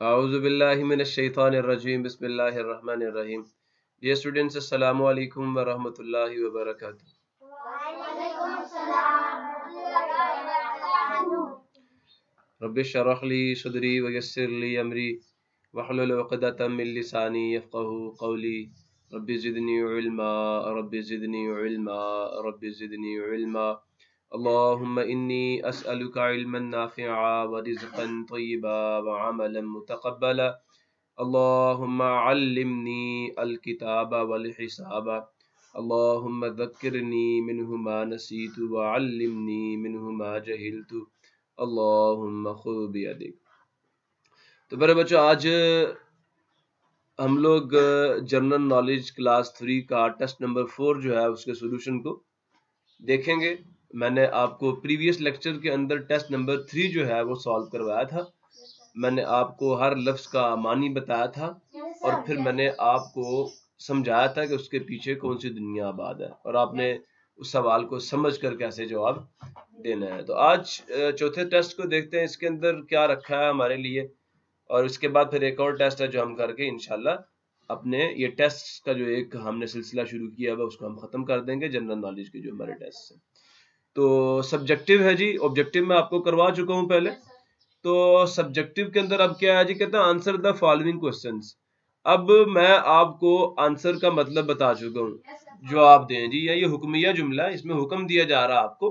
औज़ु बिल्लाहि मिनश शैतानिर रजीम बिस्मिल्लाहिर रहमानिर रहीम। Dear students, अस्सलामु अलैकुम व रहमतुल्लाहि व बरकातुहू। वालेकुम अस्सलाम रहमतुल्लाहि व बरकातुहू। रब्बि शरह ली सदरी व यस्सिर ली अमरी वहलुल उक़दतम मिन लिसानी यफ़क़हू क़ौली। Rabbi ज़िदनी इल्मा rabbi ज़िदनी इल्मा rabbi ज़िदनी इल्मा। अल्लाहुम्मा इन्नी अस्अलुका इल्मन नाफ़िअ व रिज़्क़न तय्यिबा व अमलन मुतक़ब्बला। अल्लाहुम्मा अल्लिमनी अल-किताबा वल हिसाबा। अल्लाहुम्मा ज़क्किरनी मिन्हु मा नसीतु व अल्लिमनी मिन्हु मा जहिलतु। अल्लाहुम्मा खुज़ बियदिक। तो मेरे बच्चों, आज हम लोग जनरल नॉलेज क्लास 3 का टेस्ट नंबर 4 जो है उसके सॉल्यूशन को देखेंगे। मैंने आपको प्रीवियस लेक्चर के अंदर टेस्ट नंबर 3 जो है वो सॉल्व करवाया था। मैंने आपको हर लफ्ज़ का मानी बताया था और फिर मैंने आपको समझाया था कि उसके पीछे कौन सी दुनिया आबाद है और आपने उस सवाल को समझ कर कैसे जवाब देना है। तो आज चौथे टेस्ट को देखते हैं, इसके अंदर क्या रखा है हमारे लिए, और इसके बाद फिर एक और टेस्ट है जो हम करके इंशाल्लाह अपने ये टेस्ट का जो एक हमने सिलसिला शुरू किया हुआ उसको हम खत्म कर देंगे, जनरल नॉलेज के जो हमारे टेस्ट हैं। तो सब्जेक्टिव है जी, ऑब्जेक्टिव मैं आपको करवा चुका हूं पहले। तो सब्जेक्टिव के अंदर अब क्या है जी, कहते हैं आंसर द फॉलोइंग क्वेश्चंस। अब मैं आपको आंसर का मतलब बता चुका हूँ, जवाब दें जी। ये हुक्मिया जुमला है, इसमें हुक्म दिया जा रहा है आपको,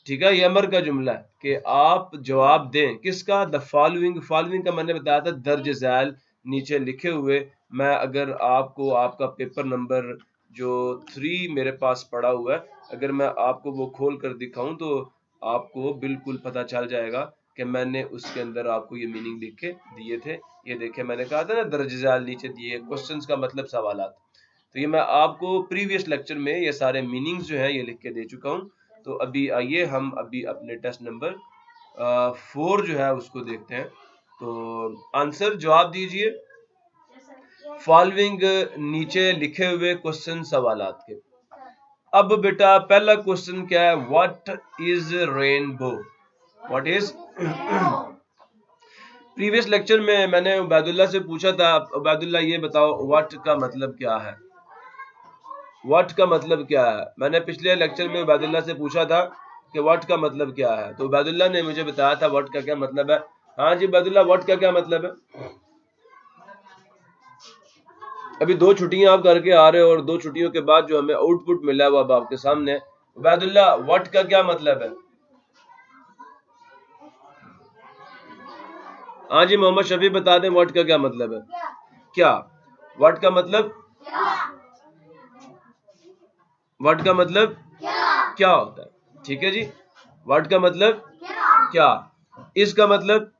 ठीक है। ये अमर का जुमला है कि आप जवाब दें किसका, द फॉलोइंग। फॉलोइंग का मैंने बताया था दर्ज झैल नीचे लिखे हुए। मैं अगर आपको आपका पेपर नंबर जो 3 मेरे पास पड़ा हुआ है, अगर मैं आपको वो खोल कर दिखाऊं तो आपको बिल्कुल पता चल जाएगा कि मैंने उसके अंदर आपको ये मीनिंग लिख के दिए थे। ये देखे, मैंने कहा था ना दर्ज झैल नीचे दिए, क्वेश्चंस का मतलब सवालात। तो ये मैं आपको प्रीवियस लेक्चर में ये सारे मीनिंग्स जो है ये लिख के दे चुका हूँ। तो अभी आइए हम अभी अपने टेस्ट नंबर 4 जो है उसको देखते हैं। तो आंसर जवाब दीजिए फॉलोइंग नीचे लिखे हुए क्वेश्चन सवालात के। अब बेटा पहला क्वेश्चन क्या है, what is rainbow. What is previous lecture में मैंने उबैदुल्लाह से पूछा था, उबैदुल्लाह ये बताओ व्हाट का मतलब क्या है। व्हाट का मतलब क्या है, मैंने पिछले लेक्चर में उबैदुल्लाह से पूछा था कि व्हाट का मतलब क्या है, तो उबैदुल्लाह ने मुझे बताया था व्हाट का क्या मतलब है। हाँ जी उबैदुल्लाह, व्हाट का क्या मतलब है। अभी 2 छुट्टियां आप करके आ रहे हो और 2 छुट्टियों के बाद जो हमें आउटपुट मिला है वो अब आपके सामने। उबैदुल्लाह, व्हाट का क्या मतलब है। हाँ जी मोहम्मद शफी बता दें व्हाट का क्या मतलब है। क्या व्हाट का मतलब, व्हाट का मतलब क्या होता है, ठीक है जी। व्हाट का मतलब क्या, इसका मतलब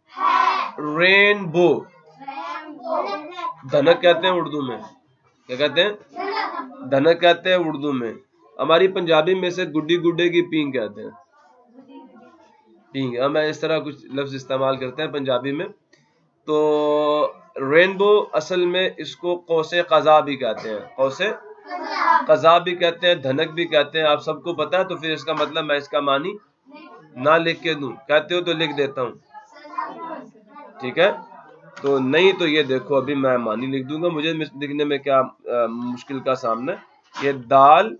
रेनबो, धनक कहते हैं उर्दू में। क्या कहते हैं, धनक कहते हैं उर्दू में। हमारी पंजाबी में से गुड्डी गुड्डे की पींग कहते हैं, पींग। हम इस तरह कुछ लफ्ज इस्तेमाल करते हैं पंजाबी में। तो रेनबो असल में इसको कौसे कज़ा भी कहते हैं, कौसे कज़ा भी कहते हैं, धनक भी कहते हैं। आप सबको पता है, तो फिर इसका मतलब मैं इसका मानी ना लिख के दूं, कहते हो तो लिख देता हूं, ठीक है। तो नहीं तो ये देखो अभी मैं मानी लिख दूंगा, मुझे लिखने में क्या मुश्किल का सामना। ये दाल,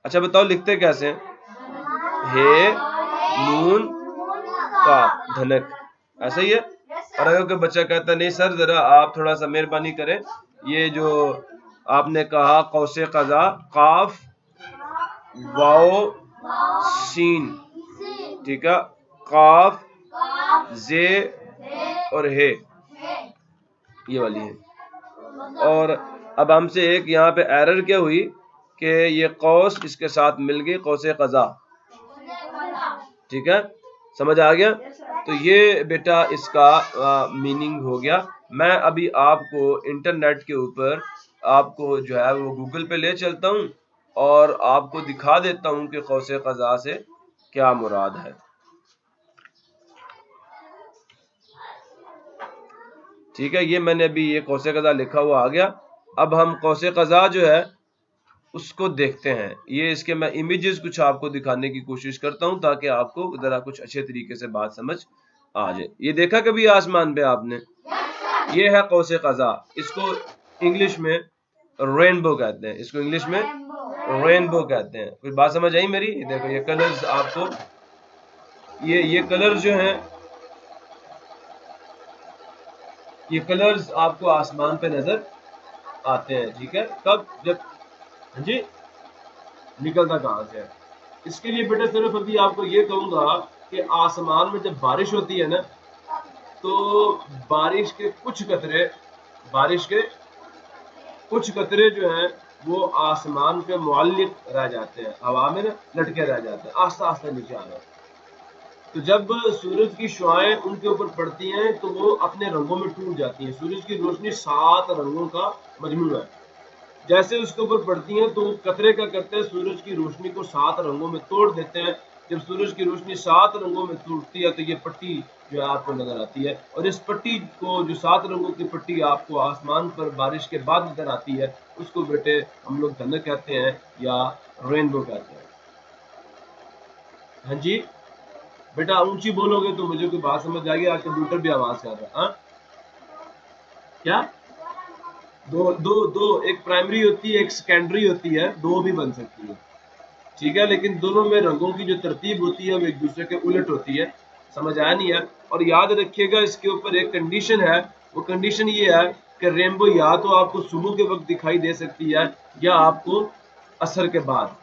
अच्छा बताओ लिखते कैसे हैं, हे नून काफ धनक, ऐसा ही है। और अगर कोई बच्चा कहता नहीं सर जरा आप थोड़ा सा मेहरबानी करें, ये जो आपने कहा कौसे कज़ा, काफ वाओ सीन, ठीक है, काफ जे और हे, ये वाली है। और अब हमसे एक यहाँ पे एरर क्या हुई कि ये कौस इसके साथ मिल गई, कौसे कज़ा, ठीक है, समझ आ गया। तो ये बेटा इसका मीनिंग हो गया। मैं अभी आपको इंटरनेट के ऊपर आपको जो है वो गूगल पे ले चलता हूँ और आपको दिखा देता हूँ कि कौसे कज़ा से क्या मुराद है, ठीक है। ये मैंने अभी ये कौसे कज़ा लिखा हुआ आ गया। अब हम कौसे कज़ा जो है उसको देखते हैं। ये इसके मैं इमेजेस कुछ आपको दिखाने की कोशिश करता हूं ताकि आपको जरा कुछ अच्छे तरीके से बात समझ आ जाए। ये देखा कभी आसमान पे आपने, ये है कौसे कज़ा, इसको इंग्लिश में रेनबो कहते हैं, इसको इंग्लिश में रेनबो कहते हैं। कोई बात समझ आई मेरी? देखो ये कलर्स आपको, ये कलर्स जो हैं, ये कलर्स आपको आसमान पे नजर आते हैं। ठीक है, कब? जब, हाँ जी, निकलता कहाँ से है? इसके लिए बेटा सिर्फ अभी आपको ये कहूंगा कि आसमान में जब बारिश होती है ना, तो बारिश के कुछ कतरे, बारिश के कुछ कतरे जो हैं वो आसमान पे मुअल्लिक रह जाते हैं, हवा में ना लटके रह जाते हैं, आस्ता आस्ता नीचे आ रहे हैं। तो जब सूरज की शुआएं उनके ऊपर पड़ती हैं तो वो अपने रंगों में टूट जाती हैं। सूरज की रोशनी 7 रंगों का मजमूआ है। जैसे उसके ऊपर पड़ती हैं तो कतरे का करते हैं सूरज की रोशनी को 7 रंगों में तोड़ देते हैं। जब सूरज की रोशनी 7 रंगों में टूटती है तो ये पट्टी जो है आपको नजर आती है, और इस पट्टी को, जो 7 रंगों की पट्टी आपको आसमान पर बारिश के बाद नजर आती है, उसको बेटे हम लोग धनक कहते हैं या रेनबो कहते हैं। हाँ जी बेटा, ऊंची बोलोगे तो मुझे कोई बात समझ आएगी। आज कंप्यूटर भी आवाज कर रहा है। हाँ? क्या? दो दो दो, एक प्राइमरी होती है, एक सेकेंडरी होती है, दो भी बन सकती है। ठीक है, लेकिन दोनों में रंगों की जो तरतीब होती है वो एक दूसरे के उलट होती है। समझ आया नहीं है? और याद रखिएगा इसके ऊपर एक कंडीशन है, वो कंडीशन ये है कि रेनबो या तो आपको सुबह के वक्त दिखाई दे सकती है या आपको असर के बाद।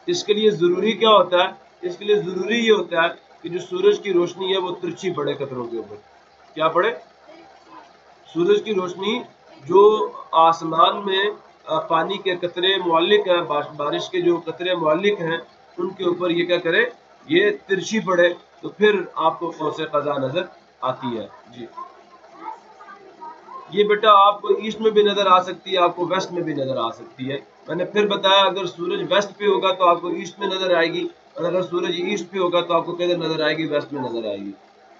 इसके लिए जरूरी क्या होता है? इसके लिए जरूरी ये होता है कि जो सूरज की रोशनी है वो तिरछी पड़े कतरों के ऊपर। क्या पड़े? सूरज की रोशनी जो आसमान में पानी के कतरे मुअल्लिक हैं, बारिश के जो कतरे मुअल्लिक हैं, उनके ऊपर ये क्या करे? ये तिरछी पड़े, तो फिर आपको कौसे कज़ा नजर आती है। जी, ये बेटा आपको ईस्ट में भी नजर आ सकती है, आपको वेस्ट में भी नजर आ सकती है। मैंने फिर बताया, अगर सूरज वेस्ट पे होगा तो आपको ईस्ट में नजर आएगी, और अगर सूरज ईस्ट पे होगा तो आपको किधर नजर आएगी? वेस्ट में नजर आएगी।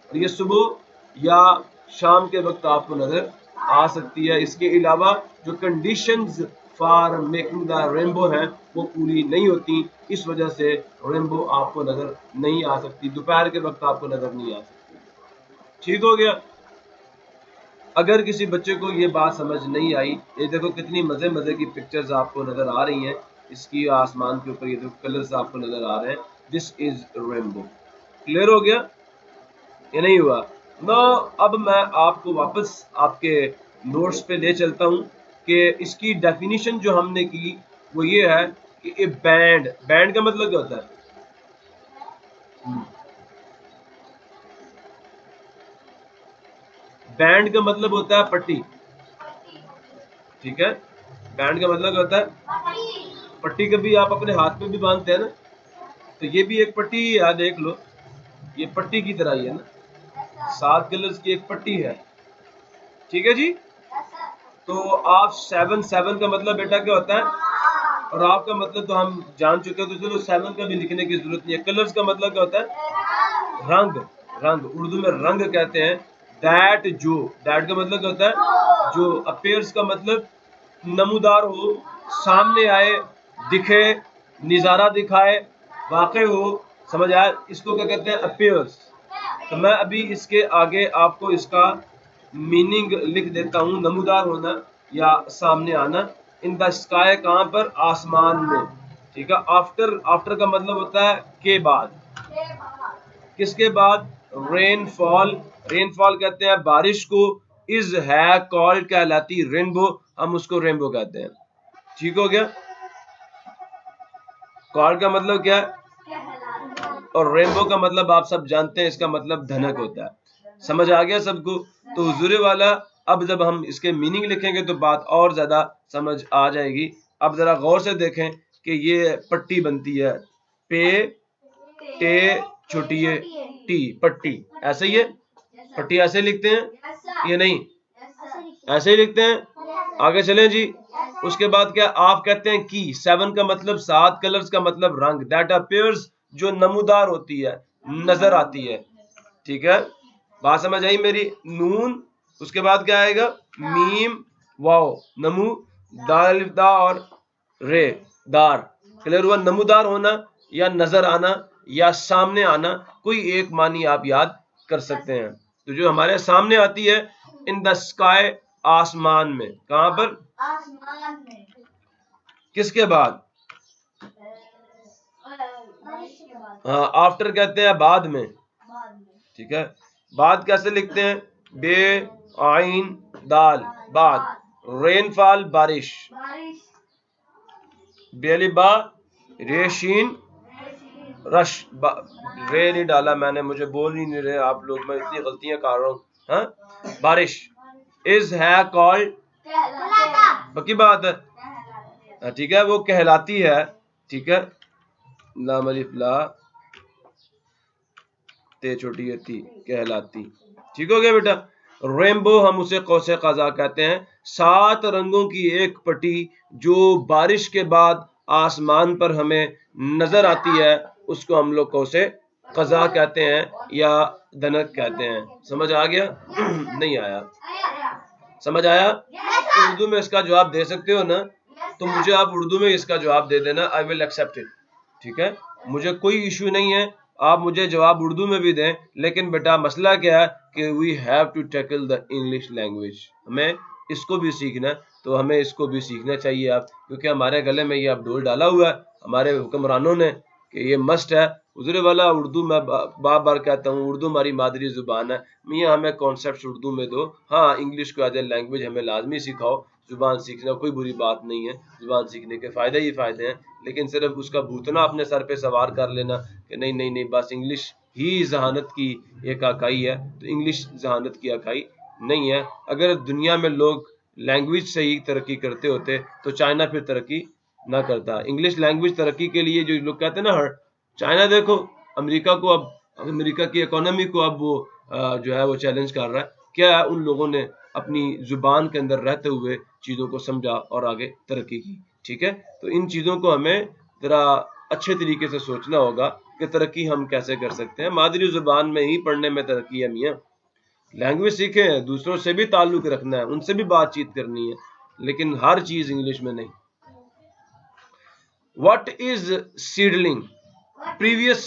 और ये सुबह या शाम के वक्त आपको नजर आ सकती है। इसके अलावा जो conditions for making the rainbow है वो पूरी नहीं होती, इस वजह से रेनबो आपको नजर नहीं आ सकती, दोपहर के वक्त आपको नजर नहीं आ सकती। ठीक हो गया? अगर किसी बच्चे को ये बात समझ नहीं आई, ये देखो कितनी मजे मजे की पिक्चर्स आपको नजर आ रही हैं इसकी, आसमान के ऊपर ये जो कलर्स आपको नजर आ रहे हैं, दिस इज रेनबो। क्लियर हो गया या नहीं हुआ? ना, अब मैं आपको वापस आपके नोट्स पे ले चलता हूं कि इसकी डेफिनेशन जो हमने की वो ये है कि ए बैंड, बैंड का मतलब क्या होता है? बैंड का मतलब होता है पट्टी। ठीक है, बैंड का मतलब क्या होता है? पट्टी। कभी आप अपने हाथ में भी बांधते हैं ना, तो ये भी एक पट्टी ही है, देख लो, ये पट्टी की तरह ही है ना, 7 कलर्स की एक पट्टी है। ठीक है जी। तो आप 7 का मतलब बेटा क्या होता है? और आपका मतलब तो हम जान चुके हैं, तो चलो 7 का भी लिखने की जरूरत नहीं है। कलर्स का मतलब क्या होता है? रंग। रंग, उर्दू में रंग कहते हैं। दैट, जो, दैट का मतलब क्या होता है? जो। अपीयर्स का मतलब नमूदार हो, सामने आए, दिखे, निजारा दिखाए, वाक़ई हो। समझ आया? इसको क्या कहते हैं? अपीयर्स। तो मैं अभी इसके आगे आपको इसका मीनिंग लिख देता हूँ। नमूदार होना या सामने आना। इन द स्काई, कहाँ पर? आसमान में। ठीक है। आफ्टर, आफ्टर का मतलब होता है के बाद। किसके बाद? रेनफॉल। रेनफॉल कहते हैं बारिश को। इज है कॉल्ड कहलाती रेनबो, हम उसको रेनबो कहते हैं। ठीक हो गया? कॉल्ड का मतलब क्या है, और रेनबो का मतलब आप सब जानते हैं, इसका मतलब धनक होता है। समझ आ गया सबको? तो हुजूरे वाला, अब जब हम इसके मीनिंग लिखेंगे तो बात और ज्यादा समझ आ जाएगी। अब जरा गौर से देखें कि ये पट्टी बनती है, पे टे छोटी है टी, पट्टी। ऐसे ही है, पट्टी ऐसे लिखते हैं, ये नहीं ऐसे ही लिखते हैं। आगे चलें जी। उसके बाद क्या? आप कहते हैं की। 7 का मतलब 7 कलर्स का मतलब रंग। दैट अपीयर्स, जो नमूदार होती है, नजर आती है। ठीक है, बात समझ आई मेरी? नून, उसके बाद क्या आएगा? मीम, वाओ, नमू, दाल, दा और रे, दार। क्लियर हुआ? नमूदार होना या नजर आना या सामने आना, कोई एक मानी आप याद कर सकते हैं। तो जो हमारे सामने आती है इन द स्काई, आसमान में। कहां पर? आसमान में। किसके बाद? बारिश के बाद। हाँ, आफ्टर कहते हैं बाद में। बाद में। ठीक है, बाद कैसे लिखते हैं? बे आइन दाल, बाद। रेनफॉल, बारिश। बारिश। बेलिबा, रेशीन, रश। रे नहीं डाला मैंने, मुझे बोल ही नहीं रहे आप लोग, मैं इतनी गलतियां कर रहा हूँ। हाँ, बारिश। इज है कॉल्ड, पक्की बात है। ठीक है, वो कहलाती है। ठीक है, लाम अलिफ ला ते छोटी है ती, कहलाती। ठीक हो गया बेटा। रेनबो हम उसे कौसे कज़ा कहते हैं, 7 रंगों की एक पट्टी जो बारिश के बाद आसमान पर हमें नजर आती है, उसको हम लोग कौसे कज़ा कहते हैं या दनक कहते हैं। समझ आ गया? नहीं आया? समझ आया? उर्दू में इसका जवाब दे सकते हो ना? तो मुझे आप उर्दू में इसका जवाब दे देना, आई विल एक्सेप्ट इट। ठीक है, मुझे कोई इशू नहीं है, आप मुझे जवाब उर्दू में भी दें, लेकिन बेटा मसला क्या है कि we have to tackle the English language. हमें इसको भी सीखना है, तो हमें इसको भी सीखना चाहिए आप, क्योंकि हमारे गले में ये अब डोल डाला हुआ है हमारे हुक्मरानों ने कि ये मस्ट है। उजरे वाला उर्दू में बार बार कहता हूँ, उर्दू हमारी मादरी जुबान है, मियाँ हमें कॉन्सेप्ट उर्दू में दो। हाँ, इंग्लिश को एज ए लैंग्वेज हमें लाजमी सिखाओ। जुबान सीखना कोई बुरी बात नहीं है, जुबान सीखने के फ़ायदे ही फ़ायदे हैं, लेकिन सिर्फ उसका भूतना अपने सर पे सवार कर लेना कि नहीं नहीं नहीं बस इंग्लिश ही जहानत की एक इकाई है, तो इंग्लिश जहानत की इकाई नहीं है। अगर दुनिया में लोग लैंग्वेज से ही तरक्की करते होते तो चाइना फिर तरक्की ना करता। इंग्लिश लैंग्वेज तरक्की के लिए जो लोग कहते हैं ना, हर चाइना देखो, अमेरिका को अब, अमेरिका की इकोनॉमी को अब वो जो है वो चैलेंज कर रहा है। क्या उन लोगों ने अपनी जुबान के अंदर रहते हुए चीज़ों को समझा और आगे तरक्की की। ठीक है, तो इन चीज़ों को हमें ज़रा अच्छे तरीके से सोचना होगा कि तरक्की हम कैसे कर सकते हैं। मादरी जुबान में ही पढ़ने में तरक्की है मियाँ। लैंग्वेज सीखे हैं, दूसरों से भी ताल्लुक रखना है, उनसे भी बातचीत करनी है, लेकिन हर चीज़ इंग्लिश में नहीं। What is seedling? Previous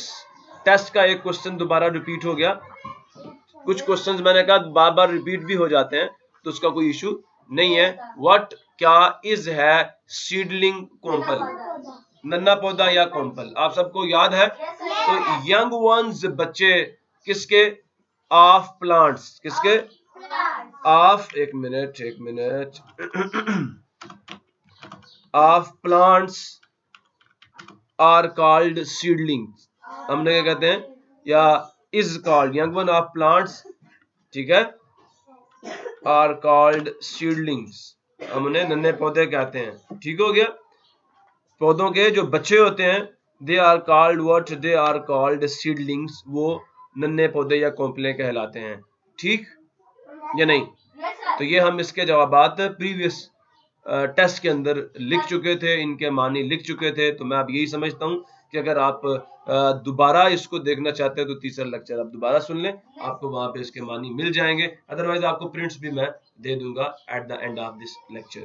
test का एक क्वेश्चन दोबारा रिपीट हो गया। कुछ क्वेश्चंस मैंने कहा बार बार रिपीट भी हो जाते हैं, तो उसका कोई इशू नहीं है। व्हाट क्या इज है सीडलिंग कोम्पल, नन्ना पौधा या कोम्पल, आप सबको याद है? तो यंग वंस बच्चे किसके? Of plants. किसके? ऑफ, एक minute of plants are called seedlings. हमने क्या कहते हैं, या is called young one of plants, ठीक है, आर कॉल्ड सीडलिंग्स, हमने नन्हे पौधे कहते हैं। ठीक हो गया। पौधों के जो बच्चे होते हैं they are called what? They are called seedlings, वो नन्हे पौधे या कोंपले कहलाते हैं। ठीक या नहीं? तो ये हम इसके जवाबात प्रीवियस टेस्ट के अंदर लिख चुके थे, इनके मानी लिख चुके थे। तो मैं अब यही समझता हूँ कि अगर आप दोबारा इसको देखना चाहते हैं तो तीसरा लेक्चर आप दोबारा सुन लें, आपको वहां पे इसके मानी मिल जाएंगे। अदरवाइज आपको प्रिंट्स भी मैं दे दूंगा at the end of this lecture.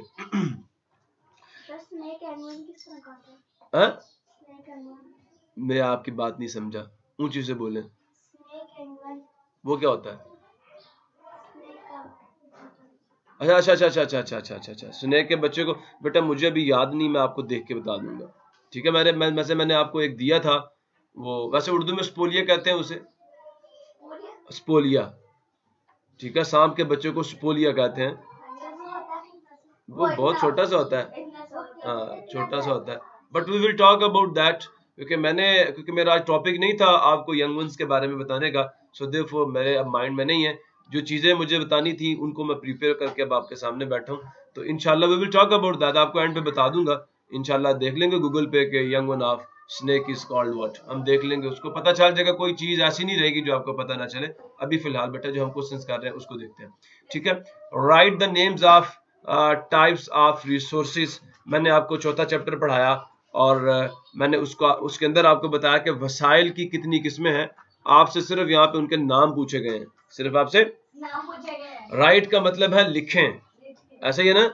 मैं आपकी बात नहीं समझा, ऊंची से बोले। वो क्या होता है? अच्छा, स्नेक के बच्चे को बेटा मुझे अभी याद नहीं, मैं आपको देख के बता दूंगा। ठीक है, मैंने आपको एक दिया था, वो वैसे उर्दू में स्पोलिया कहते हैं उसे, स्पोलिया। ठीक है, सांप के बच्चे को स्पोलिया कहते हैं। वो बहुत छोटा सा होता है, हाँ छोटा सा होता है, but we will talk about that, क्योंकि मेरा आज टॉपिक नहीं था आपको यंग वंस के बारे में बताने का, सो देयरफॉर मेरे अब माइंड में नहीं है। जो चीजें मुझे बतानी थी उनको मैं प्रिपेयर करके अब आपके सामने बैठा हूँ, तो इंशाल्लाह we will talk about that. आपको एंड पे बता दूंगा इंशाल्लाह। देख लेंगे गूगल पे के young one of snake is called what, हम देख लेंगे, उसको पता चल जाएगा। कोई चीज ऐसी नहीं रहेगी जो आपको पता ना चले। अभी फिलहाल बेटा जो हम क्वेश्चंस कर रहे हैं उसको देखते हैं। ठीक है, right the names of types of resources. मैंने आपको चौथा चैप्टर पढ़ाया और मैंने उसके अंदर आपको बताया कि वसाइल की कितनी किस्में हैं। आपसे सिर्फ यहाँ पे उनके नाम पूछे गए हैं, सिर्फ आपसे नाम पूछे गए। राइट का मतलब है लिखें, ऐसा ही है ना।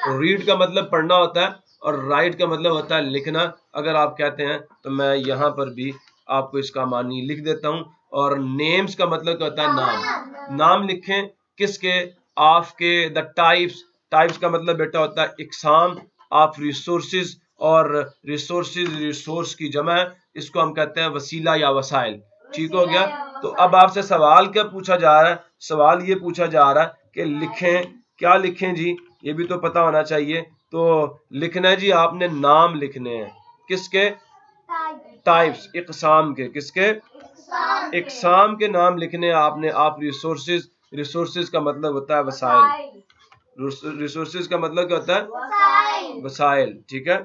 रीड का मतलब पढ़ना होता है और राइट का मतलब होता है लिखना। अगर आप कहते हैं तो मैं यहाँ पर भी आपको इसका मानी लिख देता हूँ। और नेम्स का मतलब क्या होता है? नाम। नाम लिखें किसके? आपके द टाइप्स का मतलब बेटा होता है इकसाम ऑफ रिसोर्सेज, और रिसोर्स की जमा है, इसको हम कहते हैं वसीला या वसाइल। ठीक हो गया। तो अब आपसे सवाल क्या पूछा जा रहा है, सवाल ये पूछा जा रहा है कि लिखें, क्या लिखें जी, ये भी तो पता होना चाहिए। तो लिखना है जी आपने नाम लिखने हैं, किसके, टाइप्स, इकसाम के, किसके, इकसाम के नाम लिखने हैं आपने। आप रिसोर्सेज का मतलब होता है वसाइल, रिसोर्सेज का मतलब क्या होता है, वसाइल। ठीक है,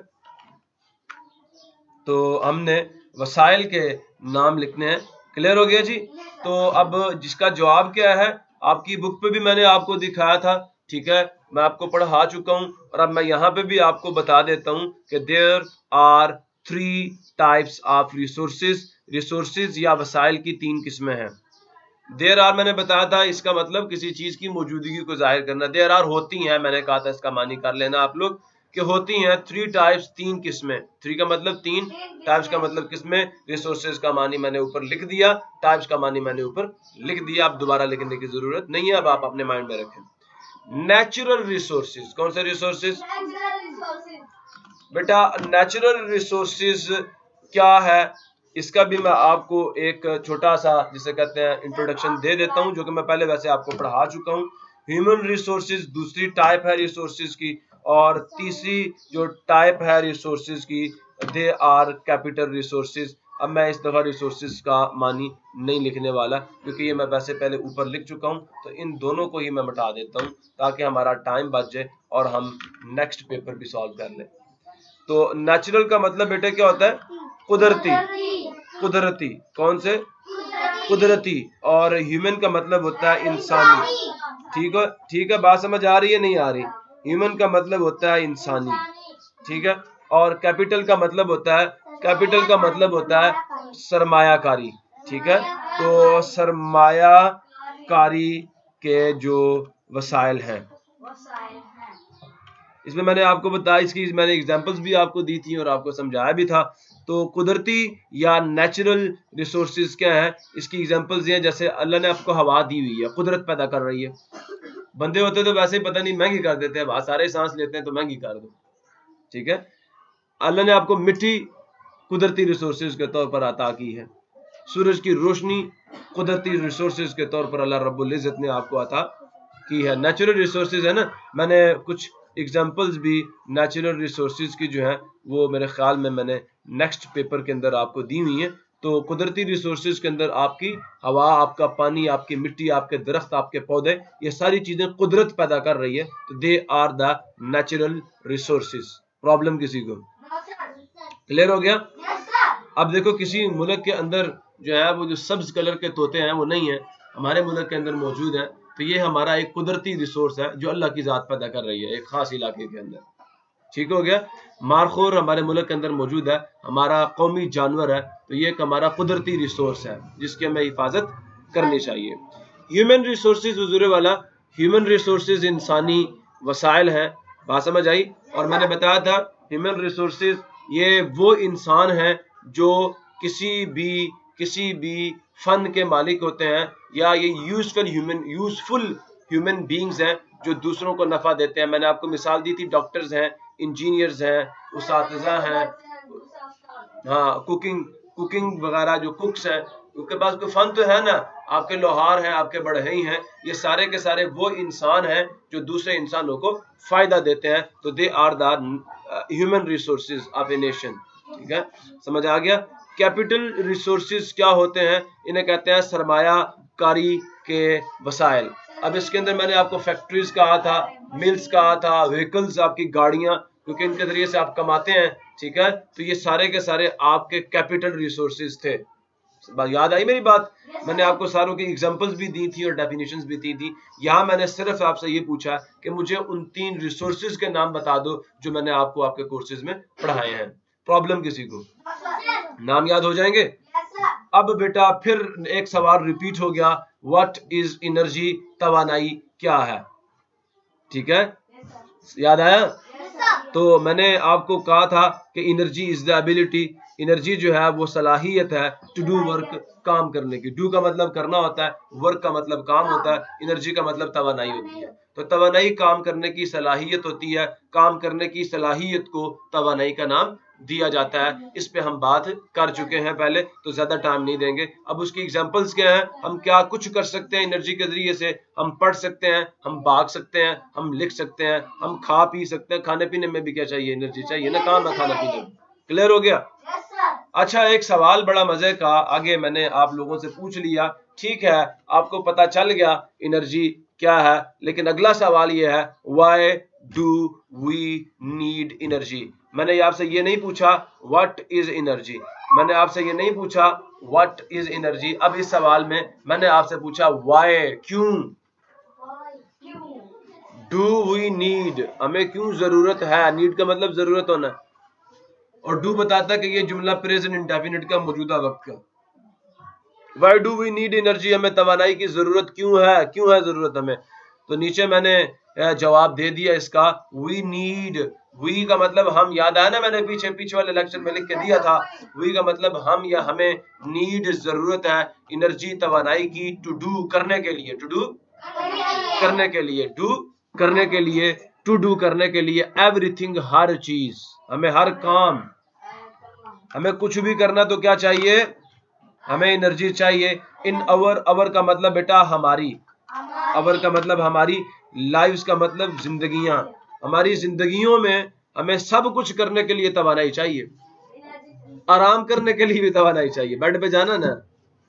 तो हमने वसाइल के नाम लिखने हैं। क्लियर हो गया जी। तो अब जिसका जवाब क्या है, आपकी बुक पे भी मैंने आपको दिखाया था, ठीक है, मैं आपको पढ़ा चुका हूं, और अब मैं यहाँ पे भी आपको बता देता हूं कि there are 3 types of resources या वसाइल की 3 किस्में हैं। देयर आर मैंने बताया था, इसका मतलब किसी चीज की मौजूदगी को जाहिर करना। देयर आर होती हैं, मैंने कहा था इसका मानी कर लेना आप लोग कि होती हैं 3 टाइप्स, 3 किस्में। 3 का मतलब 3, टाइप्स का मतलब किस्में। रिसोर्सेज का मानी मैंने ऊपर लिख दिया, टाइप्स का मानी मैंने ऊपर लिख दिया, अब दोबारा लिखने की जरूरत नहीं है, अब आप अपने माइंड में रखें। नेचुरल रिसोर्सेज, कौन से रिसोर्सेज बेटा, नेचुरल रिसोर्सेज क्या है, इसका भी मैं आपको एक छोटा सा जिसे कहते हैं इंट्रोडक्शन दे देता हूं, जो कि मैं पहले वैसे आपको पढ़ा चुका हूं। ह्यूमन रिसोर्सेज दूसरी टाइप है रिसोर्सेज की, और तीसरी जो टाइप है रिसोर्सेज की, दे आर कैपिटल रिसोर्सेज। अब मैं इस दफा रिसोर्सेज का मानी नहीं लिखने वाला, क्योंकि ये मैं वैसे पहले ऊपर लिख चुका हूं, तो इन दोनों को ही मैं मिटा देता हूं ताकि हमारा टाइम बच जाए और हम नेक्स्ट पेपर भी सॉल्व कर लें। तो नेचुरल का मतलब बेटा क्या होता है, कुदरती, कुदरती, कौन से, कुदरती। और ह्यूमन का मतलब होता है इंसानी। ठीक है, बात समझ आ रही है, नहीं आ रही। ह्यूमन का मतलब होता है इंसानी, ठीक है। और कैपिटल का मतलब होता है, कैपिटल का मतलब होता है सरमायाकारी, ठीक है। तो सरमायाकारी के जो वसाइल हैं, इसमें मैंने आपको बताया, इसकी मैंने एग्जांपल्स भी आपको दी थी और आपको समझाया भी था। तो कुदरती या नेचुरल रिसोर्सेज क्या है, इसकी एग्जांपल्स ये हैं, जैसे अल्लाह ने आपको हवा दी हुई है, कुदरत पैदा कर रही है। बंदे होते तो वैसे ही पता नहीं महंगी कर देते हैं, सारे सांस लेते हैं तो महंगी कर दो, ठीक है। अल्लाह ने आपको मिट्टी कुदरती रिसोर्सेज के तौर पर अता की है। सूरज की रोशनी कुदरती रिसोर्सेज के तौर पर अल्लाह रब्बुल इज्जत ने आपको अता की है। नेचुरल रिसोर्सेज है ना, मैंने कुछ एग्जांपल्स भी नेचुरल रिसोर्सेज की जो है वो मेरे ख्याल में मैंने नेक्स्ट पेपर के अंदर आपको दी हुई है। तो कुदरती रिसोर्सेज के अंदर आपकी हवा, आपका पानी, आपकी मिट्टी, आपके दरख्त, आपके पौधे, ये सारी चीजें कुदरत पैदा कर रही है, तो they are the natural resources. Problem किसी को क्लियर हो गया? अब देखो, किसी मुल्क के अंदर जो है वो जो सब्ज कलर के तोते हैं वो नहीं है, हमारे मुल्क के अंदर मौजूद है। तो ये हमारा एक कुदरती रिसोर्स है जो अल्लाह की जात पैदा कर रही है एक खास इलाके के अंदर, ठीक हो गया। मारखोर हमारे मुल्क के अंदर मौजूद है, हमारा कौमी जानवर है, तो ये एक हमारा कुदरती रिसोर्स है जिसकी हमें हिफाजत करनी चाहिए। ह्यूमन रिसोर्सेज हुजूर वाला, ह्यूमन रिसोर्सेज इंसानी वसाइल हैं, बात समझ आई। और मैंने बताया था ह्यूमन रिसोर्सेज ये वो इंसान हैं जो किसी भी फन के मालिक होते हैं, या ये यूजफुल ह्यूमन बींग्स हैं जो दूसरों को नफा देते हैं। मैंने आपको मिसाल दी थी, डॉक्टर्स हैं, इंजीनियर्स हैं, उस्ताज़ा हैं, हाँ, कुकिंग वगैरह जो कुक्स हैं, उनके पास कोई फन तो है ना, आपके लोहार हैं, आपके बढ़ई हैं, ये सारे के सारे वो इंसान हैं जो दूसरे इंसानों को फायदा देते हैं। तो they are the human resources of a nation, ठीक है, समझ आ गया। कैपिटल रिसोर्सेज क्या होते हैं, इन्हें कहते हैं सरमायाकारी के वसाइल। अब इसके अंदर मैंने आपको फैक्ट्रीज कहा था, मिल्स कहा था, व्हीकल्स, आपकी गाड़ियां, क्योंकि इनके जरिए से आप कमाते हैं, ठीक है। तो ये सारे के सारे आपके कैपिटल रिसोर्सेज थे। याद आई मेरी बात? मैंने आपको सारों की एग्जांपल्स भी दी थी और डेफिनेशंस भी दी थी। यहाँ मैंने सिर्फ आपसे ये पूछा कि मुझे उन 3 रिसोर्सेज के नाम बता दो जो मैंने आपको आपके कोर्सेज में पढ़ाए हैं। प्रॉब्लम किसी को? नाम याद हो जाएंगे? अब बेटा फिर एक सवाल रिपीट हो गया, व्हाट इज एनर्जी, तवानाई क्या है, ठीक है, याद आया? तो मैंने आपको कहा था कि energy is the ability, energy जो है वो सलाहियत है टू डू वर्क, काम करने की। डू का मतलब करना होता है, वर्क का मतलब काम होता है, एनर्जी का मतलब तवानाई होती है। तो तवानाई काम करने की सलाहियत होती है, काम करने की सलाहियत को तवानाई का नाम दिया जाता है। इस पे हम बात कर चुके हैं पहले, तो ज्यादा टाइम नहीं देंगे। अब उसकी एग्जांपल्स क्या है, हम क्या कुछ कर सकते हैं एनर्जी के जरिए से। हम पढ़ सकते हैं, हम भाग सकते हैं, हम लिख सकते हैं, हम खा पी सकते हैं। खाने पीने में भी क्या चाहिए, एनर्जी चाहिए ना, काम है खाना पीने। क्लियर हो गया? अच्छा, एक सवाल बड़ा मजे का आगे मैंने आप लोगों से पूछ लिया, ठीक है, आपको पता चल गया एनर्जी क्या है। लेकिन अगला सवाल ये है, why do we need energy. मैंने आपसे ये नहीं पूछा व्हाट इज एनर्जी, मैंने आपसे ये नहीं पूछा व्हाट इज एनर्जी। अब इस सवाल में मैंने आपसे पूछा व्हाई, क्यों। डू वी नीड, हमें क्यों जरूरत है। नीड का मतलब जरूरत होना, और डू बताता है कि ये जुमला प्रेजेंट इंडेफिनिट का, मौजूदा वक्त का। Why do we need energy, हमें तवानाई की जरूरत क्यों है, क्यों है जरूरत हमें। तो नीचे मैंने जवाब दे दिया इसका, वी नीड। वी का मतलब हम, याद आया ना, मैंने पीछे वाले लेक्चर में लिख के दिया था। वी का मतलब हम या हमें, नीड जरूरत है एनर्जी तवानाई की, टू डू करने के लिए, टू डू करने के लिए, डू करने के लिए, टू डू करने के लिए, एवरीथिंग हर चीज, हमें हर काम, हमें कुछ भी करना तो क्या चाहिए, हमें एनर्जी चाहिए। इन अवर का मतलब बेटा हमारी, अवर का मतलब हमारी, लाइव्स का मतलब जिंदगियां, हमारी जिंदगियों में हमें सब कुछ करने के लिए तवानाई चाहिए। आराम करने के लिए भी तवानाई चाहिए, बेड पे जाना ना,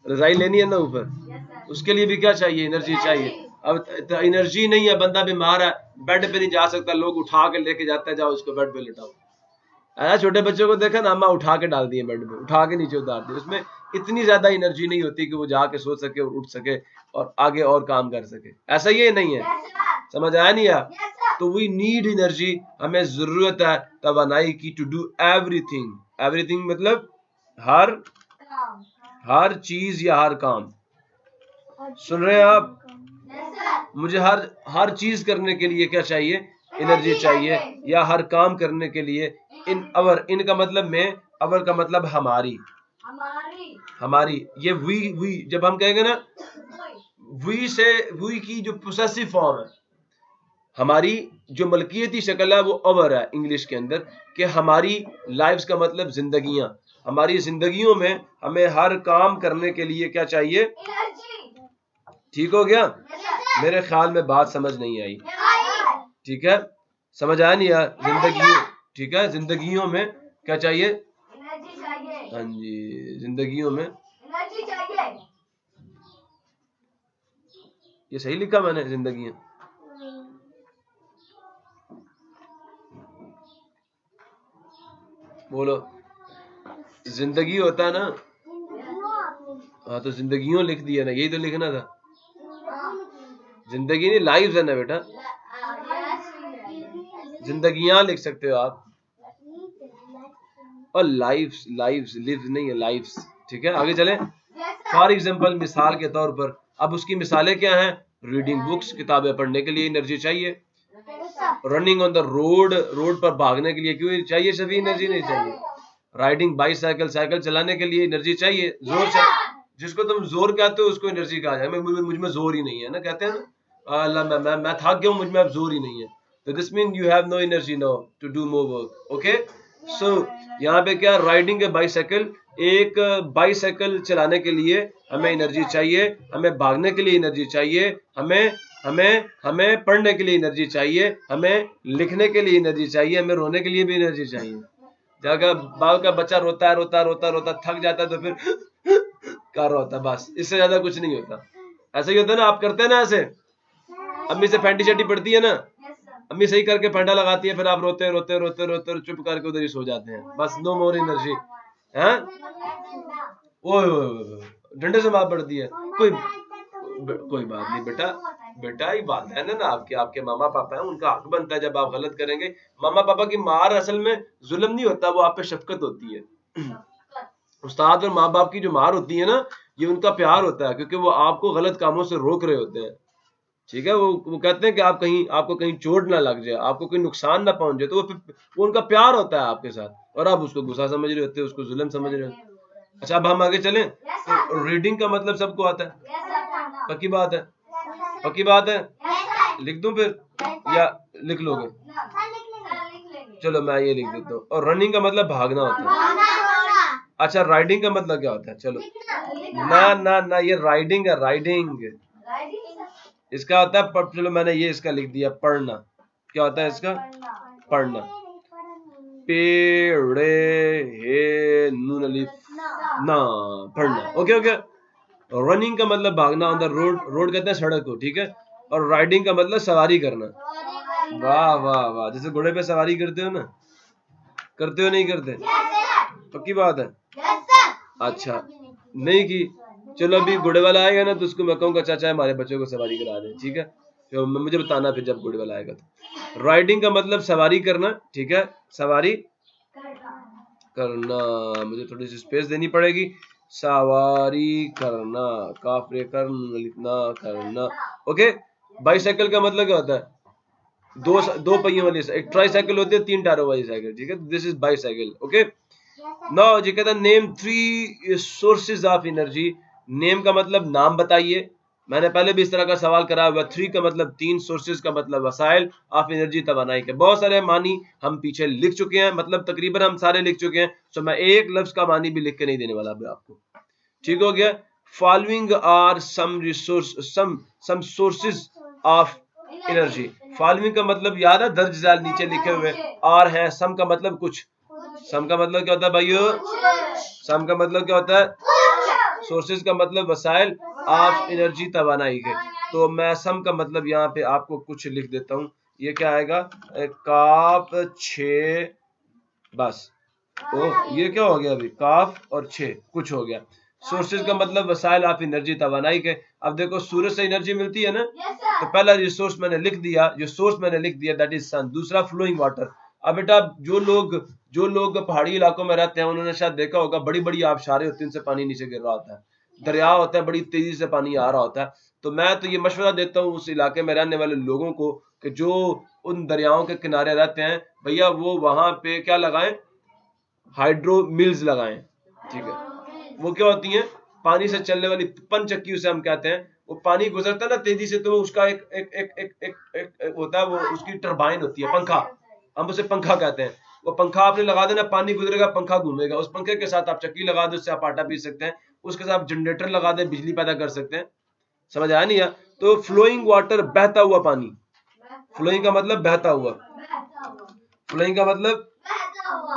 रजाई लेनी है ना ऊपर, उसके लिए भी क्या चाहिए, एनर्जी चाहिए। अब एनर्जी नहीं है, बंदा बीमार है, बेड पे नहीं जा सकता, लोग उठा के लेके जाते हैं, जाओ उसको बेड पे लेटाओ। छोटे बच्चों को देखा ना, अम्मा उठा के डाल दिए बेड पे, उठा के नीचे उतार दिए। उसमें इतनी ज्यादा एनर्जी नहीं होती कि वो जाके सो सके और उठ सके और आगे और काम कर सके, ऐसा ये नहीं है। समझ आया नहीं यार? तो वी नीड एनर्जी, हमें जरूरत है तवानाई की, टू डू एवरीथिंग। एवरीथिंग मतलब हर चीज या हर काम। सुन रहे हैं आप? मुझे हर चीज करने के लिए क्या चाहिए, एनर्जी चाहिए, या हर काम करने के लिए। इन अवर, इन का मतलब में, अवर का मतलब हमारी, हमारी। ये वी जब हम कहेंगे ना, वी से, वी की जो पोसेसिव फॉर्म है, हमारी जो मलकियती शक्ल है वो अवर है इंग्लिश के अंदर, कि हमारी लाइफ्स का मतलब जिंदगियां, हमारी जिंदगियों में हमें हर काम करने के लिए क्या चाहिए। ठीक हो गया? मेरे ख्याल में बात समझ नहीं आई, ठीक है, समझ आया नहीं यार? जिंदगी, ठीक है, जिंदगियों में क्या चाहिए, हाँ जी, जिंदगियों में, ये सही लिखा मैंने, जिंदगियां, बोलो, जिंदगी होता है ना, हाँ तो जिंदगियों लिख दिया ना, यही तो लिखना था। जिंदगी नहीं, लाइव्स है ना बेटा, जिंदगियां लिख सकते हो आप, और लाइव्स, लाइव्स लिव्स नहीं है, लाइव्स। ठीक है, आगे चले। फॉर एग्जांपल, मिसाल के तौर पर, अब उसकी मिसालें क्या हैं, रीडिंग बुक्स, किताबें पढ़ने के लिए एनर्जी चाहिए। Running on the road, road पर भागने के लिए क्यों चाहिए, सभी एनर्जी नहीं चाहिए। राइडिंग बाइसाइकिल, साइकिल चलाने के लिए एनर्जी चाहिए, जोर से, जिसको तुम जोर कहते हो उसको एनर्जी कहा जाए। मुझ में जोर ही नहीं है ना, कहते हैं ना, अल्लाह मैं थक गया हूं, मुझ में अब जोर ही नहीं है, तो this mean you have no energy now to do more work. Okay, so यहाँ पे क्या, राइडिंग ए बाइसाइकिल, एक बाइसाइकिल चलाने के लिए हमें एनर्जी चाहिए, हमें भागने के लिए एनर्जी चाहिए, हमें हमें हमें पढ़ने के लिए एनर्जी चाहिए, हमें लिखने के लिए एनर्जी चाहिए, हमें रोने के लिए भी एनर्जी चाहिए। जब बाल का बच्चा रोता है, रोता रोता रोता थक जाता है तो फिर कर रहा होता है, बस, इससे ज्यादा कुछ नहीं होता। ऐसा ही होता है ना, आप करते हैं ना ऐसे, अम्मी से फैंटी शैंटी पड़ती है ना, अम्मी सही करके फंडा लगाती है, फिर आप रोते रोते रोते रोते चुप करके उधर ही सो जाते हैं, बस, नो मोर एनर्जी है। ओए डंडे से मार पड़ती है, कोई बात नहीं बेटा, बेटा ये बात है ना, आपके मामा पापा हैं, उनका हक बनता है जब आप गलत करेंगे। मामा पापा की मार असल में जुल्म नहीं होता, वो आप पे शफकत होती है। उस्ताद और माँ बाप की जो मार होती है ना, ये उनका प्यार होता है, क्योंकि वो आपको गलत कामों से रोक रहे होते हैं। ठीक है, वो कहते हैं कि आपको कहीं चोट ना लग जाए, आपको कोई नुकसान ना पहुंचे, तो वो उनका प्यार होता है आपके साथ, और आप उसको गुस्सा समझ रहे होते हो, उसको जुल्म समझ रहे हो। अच्छा अब हम आगे चलें। Yes, तो sir. रीडिंग का मतलब सबको आता है, Yes, sir. पक्की बात है, Yes, sir. पक्की बात है। Yes, sir. लिख दूं फिर Yes, sir. या लिख लोगे? No. Sir, लिख लेंगे. चलो मैं ये लिख देता हूँ। और रनिंग का मतलब भागना होता है। भागना, दौड़ना. अच्छा राइडिंग का मतलब क्या होता है? चलो लिखना. ना ना ना, ये राइडिंग है, राइडिंग। Riding, sir. इसका होता है चलो मैंने ये इसका लिख दिया पढ़ना। क्या होता है इसका? पढ़ना। पेड़े हे नून अलिफ ना, पढ़ना। Okay okay. रनिंग का मतलब भागना ऑन द रोड, रोड कहते हैं सड़क को, ठीक है। और राइडिंग का मतलब सवारी करना। वाह वाह वाह, जैसे घोड़े पे सवारी करते हो ना, करते हो नहीं करते? पक्की बात है। अच्छा नहीं की, चलो अभी घोड़े वाला आएगा ना तो उसको मैं कहूँगा चाचा हमारे बच्चों को सवारी करा दे, ठीक है। तो मुझे बताना फिर जब घोड़े वाला आएगा तो। राइडिंग का मतलब सवारी करना, ठीक है, सवारी करना। मुझे थोड़ी सी स्पेस देनी पड़ेगी। सवारी करना, काफरे करना, लिखना करना। ओके। बाईसाइकिल का मतलब क्या होता है? दो पहियों वाली, एक ट्राईसाइकिल होती है, 3 टायरों वाली साइकिल, ठीक है। This is bicycle. Okay. Now जी कहता है name 3 sources of energy. Name का मतलब नाम बताइए। मैंने पहले भी इस तरह का सवाल करा हुआ। 3 का मतलब 3, सोर्सेज का मतलब वसाइल ऑफ एनर्जी तवानाई के। बहुत सारे मानी हम पीछे लिख चुके हैं, मतलब तकरीबन हम सारे लिख चुके हैं। तो मैं एक लफ्ज का मानी भी लिख के नहीं देने वाला अभी आपको, ठीक हो गया। Following are some resource, some sources of energy. Following का मतलब याद है, दर्ज झैल नीचे लिखे हुए। आर है, सम का मतलब कुछ। सम का मतलब क्या होता है भाइयों? सम का मतलब क्या होता है? सोर्सेज का मतलब वसाइल ऑफ एनर्जी तवानाई के। तो मैं सम का मतलब यहाँ पे आपको कुछ लिख देता हूँ। ये क्या आएगा? काफ 6, बस। ओ ये क्या हो गया अभी? काफ और 6 कुछ हो गया। सोर्सेज का मतलब वसाइल ऑफ एनर्जी तवानाई के। अब देखो सूरज से एनर्जी मिलती है ना, तो पहला रिसोर्स मैंने लिख दिया, जो सोर्स मैंने लिख दिया दैट इज सन। दूसरा फ्लोइंग वाटर। अब बेटा जो लोग पहाड़ी इलाकों में रहते हैं उन्होंने शायद देखा होगा, बड़ी बड़ी आबशारें होती हैं, उनसे पानी नीचे गिर रहा होता है, दरिया होता है, बड़ी तेजी से पानी आ रहा होता है। तो मैं तो ये मशवरा देता हूँ उस इलाके में रहने वाले लोगों को कि जो उन दरियाओं के किनारे रहते हैं भैया, वो वहां पे क्या लगाएं? हाइड्रो मिल्स लगाएं, ठीक है। वो क्या होती हैं? पानी से चलने वाली पनचक्की उसे हम कहते हैं। वो पानी गुजरता है ना तेजी से, तो उसका एक होता है, वो उसकी टरबाइन होती है, पंखा। हम उसे पंखा कहते हैं। वो पंखा आपने लगा देना, पानी गुजरेगा, पंखा घूमेगा। उस पंखे के साथ आप चक्की लगा दो, उससे आप आटा पीस सकते हैं। उसके साथ जनरेटर लगा दें, बिजली पैदा कर सकते हैं। समझ आया नहीं यार? तो फ्लोइंग वाटर, बहता हुआ पानी। फ्लोइंग का मतलब बहता हुआ, फ्लोइंग का मतलब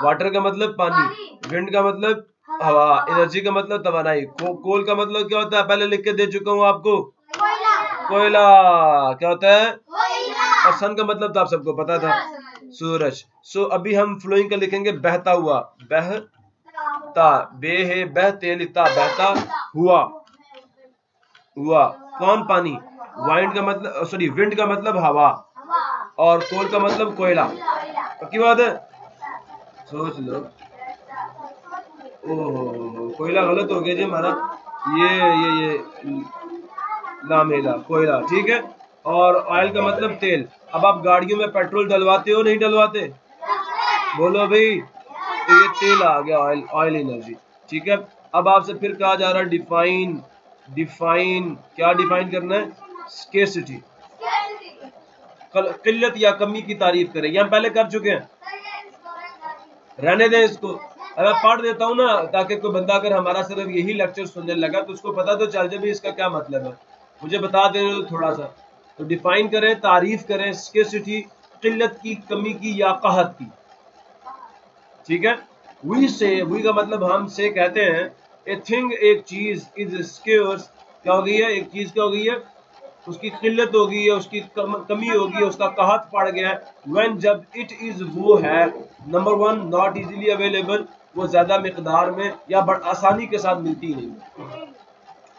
वाटर का मतलब पानी, विंड का मतलब हवा, एनर्जी का मतलब तवानाई, कोल का मतलब क्या होता है? पहले लिख के दे चुका हूं आपको, कोयला। क्या होता है? और सन का मतलब तो आप सबको पता था, सूरज। सो अभी हम फ्लोइंग का लिखेंगे बहता हुआ। बहता, बे है बहते, लिखता बहता हुआ, हुआ। कौन? पानी। वाइंड का मतलब, सॉरी विंड का मतलब हवा, और कोल का मतलब कोयला। पक्की बात है? सोच लो। ओहो कोयला गलत हो गया जी हमारा। ये लामेला कोयला, ठीक है। और ऑयल का मतलब तेल। अब आप गाड़ियों में पेट्रोल डलवाते हो नहीं डलवाते? बोलो भाई। तो ये तेल आ गया, ऑयल, ऑयल एनर्जी, ठीक है। अब आपसे फिर कहा जा रहा है डिफाइन, डिफाइन क्या डिफाइन करना है? स्केर्सिटी, किल्लत या कमी की तारीफ करें। ये हम पहले कर चुके हैं, रहने दें इसको। अब मैं पढ़ देता हूँ ना, ताकि कोई बंदा अगर हमारा सिर्फ यही लेक्चर सुनने लगा तो उसको पता तो चल जाए भी इसका क्या मतलब है। मुझे बता दें थोड़ा सा। तो डिफाइन करें, तारीफ करें स्केर्सिटी, किल्लत की, कमी की या कहत की, ठीक है। वी से, वी का मतलब हम से कहते हैं, ए थिंग एक चीज, इज स्केर्स क्या हो गई है? एक चीज क्या हो गई है? उसकी किल्लत हो गई है, उसकी कमी हो गई है, उसका कहत पड़ गया है। व्हेन जब इट इज वो है, नंबर 1 नॉट इजीली अवेलेबल, वो ज्यादा मिकदार में या बड़ आसानी के साथ मिलती नहीं,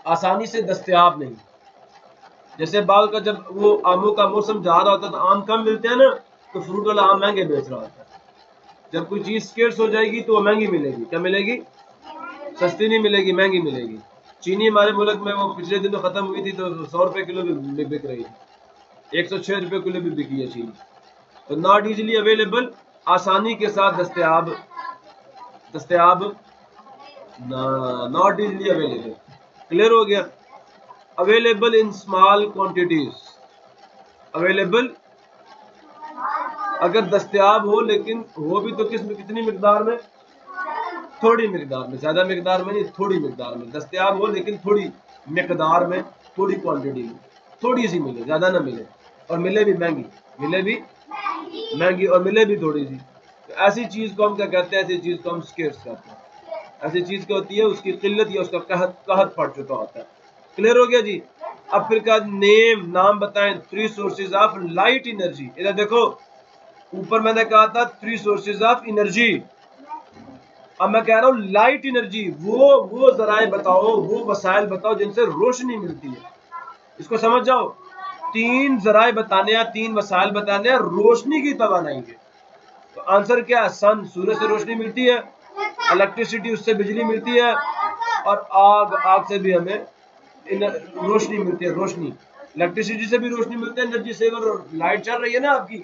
आसानी से दस्तयाब नहीं। जैसे बाल का जब वो आमों का मौसम जा रहा होता है तो आम कम मिलते हैं ना, तो फ्रूट वाला आम महंगे बेच रहा होता है। जब कोई चीज स्केर्स हो जाएगी तो वो महंगी मिलेगी। क्या मिलेगी? सस्ती नहीं मिलेगी, महंगी मिलेगी। चीनी हमारे मुल्क में वो पिछले दिनों खत्म हुई थी तो 100 रुपए किलो भी बिक रही थी, 106 रुपए किलो भी बिकी है चीनी। तो नॉट इजीली अवेलेबल, आसानी के साथ दस्तयाब, दस्तयाब नॉट इजली अवेलेबल। क्लियर हो गया? Available in small quantities, available अगर दस्तयाब हो, लेकिन हो भी तो कितनी मिकदार में? थोड़ी मिकदार में, ज्यादा मिकदार में नहीं, थोड़ी मिकदार में। दस्तयाब हो लेकिन थोड़ी मिकदार में, थोड़ी क्वांटिटी में, थोड़ी सी मिले, ज्यादा ना मिले, और मिले भी महंगी, मिले भी महंगी और मिले भी थोड़ी सी। तो ऐसी चीज को हम क्या कहते हैं? ऐसी चीज को हम स्केर्स कहते हैं। ऐसी चीज क्या होती है? उसकी किल्लत या उसका कहत पड़ चुका होता है। क्लियर हो गया जी? अब फिर का नेम, नाम बताएं 3 सोर्सेज ऑफ लाइट एनर्जी। इधर देखो, ऊपर मैंने कहा था 3 सोर्सेज ऑफ एनर्जी, अब मैं कह रहा हूं लाइट एनर्जी। वो जराए बताओ, वो वसाइल बताओ जिनसे रोशनी मिलती है। इसको समझ जाओ, 3 जराए बताने हैं, 3 वसाइल बताने हैं रोशनी की तवानाई के। तो आंसर क्या है? सन, सूरज से रोशनी मिलती है, इलेक्ट्रिसिटी उससे बिजली मिलती है, और आग, आग से भी हमें रोशनी मिलती है। रोशनी, इलेक्ट्रिसिटी से भी रोशनी मिलती है, एनर्जी से। अगर लाइट चल रही है ना आपकी,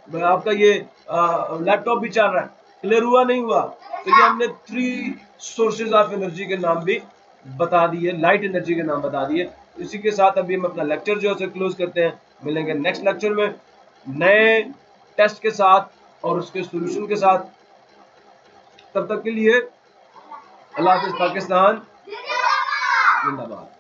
आपका ये लैपटॉप भी चल रहा है, क्लियर हुआ नहीं हुआ? तो ये हमने 3 सोर्सेज ऑफ एनर्जी के नाम भी बता दिए, लाइट एनर्जी के नाम बता दिए। इसी के साथ अभी हम अपना लेक्चर जो है क्लोज करते हैं। मिलेंगे नेक्स्ट लेक्चर में नए टेस्ट के साथ और उसके सॉल्यूशन के साथ। तब तक के लिए अल्लाह हाफिज़। पाकिस्तान जिंदाबाद।